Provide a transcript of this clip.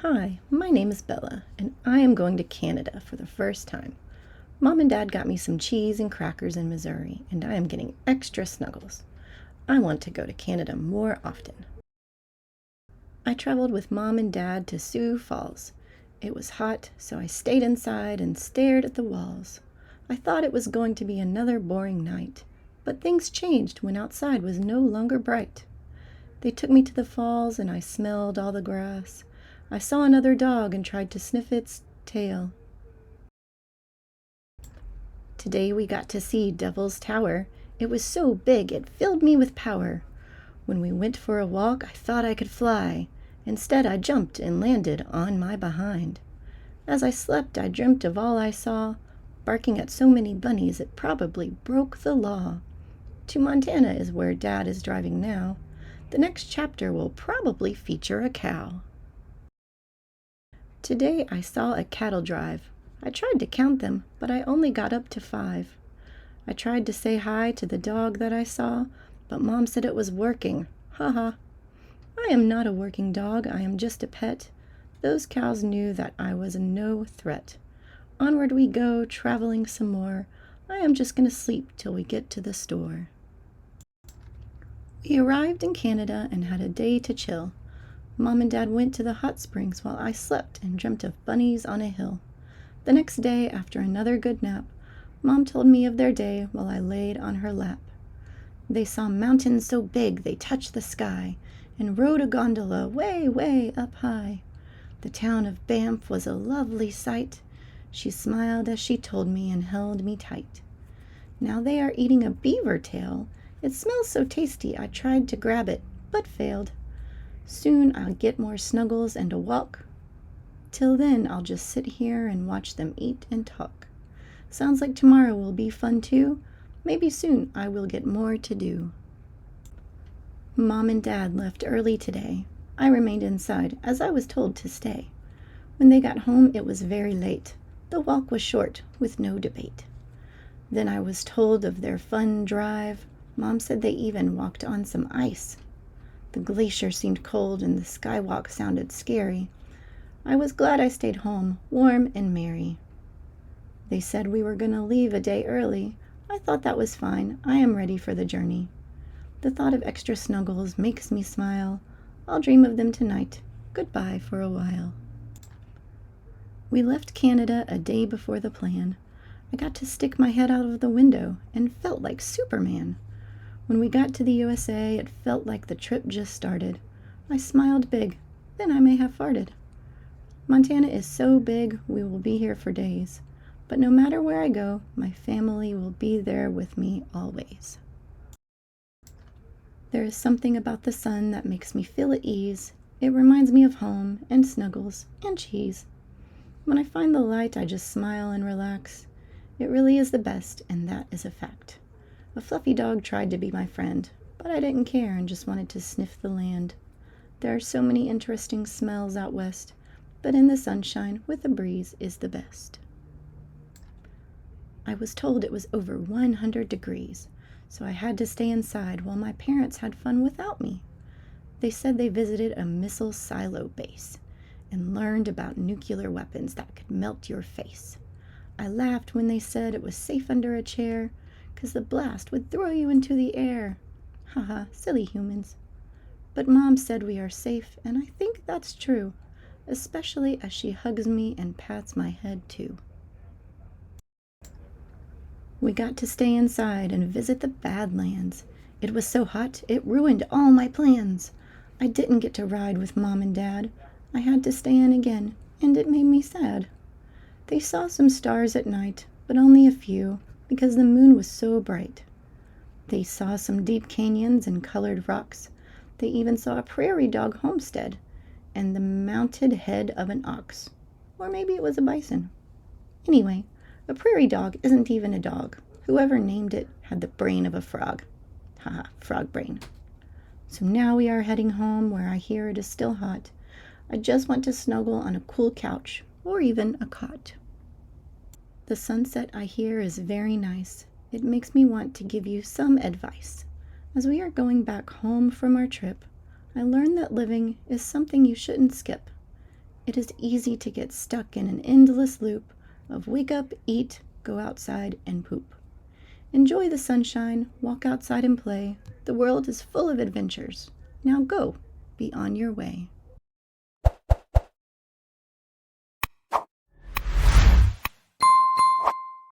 Hi, my name is Bella, and I am going to Canada for the first time. Mom and Dad got me some cheese and crackers in Missouri, and I am getting extra snuggles. I want to go to Canada more often. I traveled with Mom and Dad to Sioux Falls. It was hot, so I stayed inside and stared at the walls. I thought it was going to be another boring night, but things changed when outside was no longer bright. They took me to the falls, and I smelled all the grass. I saw another dog and tried to sniff its tail. Today we got to see Devil's Tower. It was so big it filled me with power. When we went for a walk, I thought I could fly. Instead, I jumped and landed on my behind. As I slept, I dreamt of all I saw. Barking at so many bunnies, it probably broke the law. To Montana is where Dad is driving now. The next chapter will probably feature a cow. Today I saw a cattle drive. I tried to count them, but I only got up to 5. I tried to say hi to the dog that I saw, but Mom said it was working. Ha ha. I am not a working dog, I am just a pet. Those cows knew that I was no threat. Onward we go, traveling some more. I am just gonna sleep till we get to the store. We arrived in Canada and had a day to chill. Mom and Dad went to the hot springs while I slept and dreamt of bunnies on a hill. The next day, after another good nap, Mom told me of their day while I laid on her lap. They saw mountains so big they touched the sky and rode a gondola way, way up high. The town of Banff was a lovely sight. She smiled as she told me and held me tight. Now they are eating a beaver tail. It smells so tasty I tried to grab it, but failed. Soon I'll get more snuggles and a walk. Till then, I'll just sit here and watch them eat and talk. Sounds like tomorrow will be fun too. Maybe soon I will get more to do. Mom and Dad left early today. I remained inside as I was told to stay. When they got home, it was very late. The walk was short, with no debate. Then I was told of their fun drive. Mom said they even walked on some ice. The glacier seemed cold and the skywalk sounded scary. I was glad I stayed home, warm and merry. They said we were going to leave a day early. I thought that was fine. I am ready for the journey. The thought of extra snuggles makes me smile. I'll dream of them tonight. Goodbye for a while. We left Canada a day before the plan. I got to stick my head out of the window and felt like Superman. When we got to the USA, it felt like the trip just started. I smiled big, then I may have farted. Montana is so big, we will be here for days. But no matter where I go, my family will be there with me always. There is something about the sun that makes me feel at ease. It reminds me of home and snuggles and cheese. When I find the light, I just smile and relax. It really is the best, and that is a fact. A fluffy dog tried to be my friend, but I didn't care and just wanted to sniff the land. There are so many interesting smells out west, but in the sunshine with a breeze is the best. I was told it was over 100 degrees, so I had to stay inside while my parents had fun without me. They said they visited a missile silo base and learned about nuclear weapons that could melt your face. I laughed when they said it was safe under a chair, 'cause the blast would throw you into the air. Haha, silly humans. But Mom said we are safe, and I think that's true, especially as she hugs me and pats my head too. We got to stay inside and visit the Badlands. It was so hot, it ruined all my plans. I didn't get to ride with Mom and Dad. I had to stay in again, and it made me sad. They saw some stars at night, but only a few, because the moon was so bright. They saw some deep canyons and colored rocks. They even saw a prairie dog homestead and the mounted head of an ox. Or maybe it was a bison. Anyway, a prairie dog isn't even a dog. Whoever named it had the brain of a frog. Haha, frog brain. So now we are heading home where I hear it is still hot. I just want to snuggle on a cool couch or even a cot. The sunset I hear is very nice. It makes me want to give you some advice. As we are going back home from our trip, I learned that living is something you shouldn't skip. It is easy to get stuck in an endless loop of wake up, eat, go outside, and poop. Enjoy the sunshine, walk outside and play. The world is full of adventures. Now go, be on your way.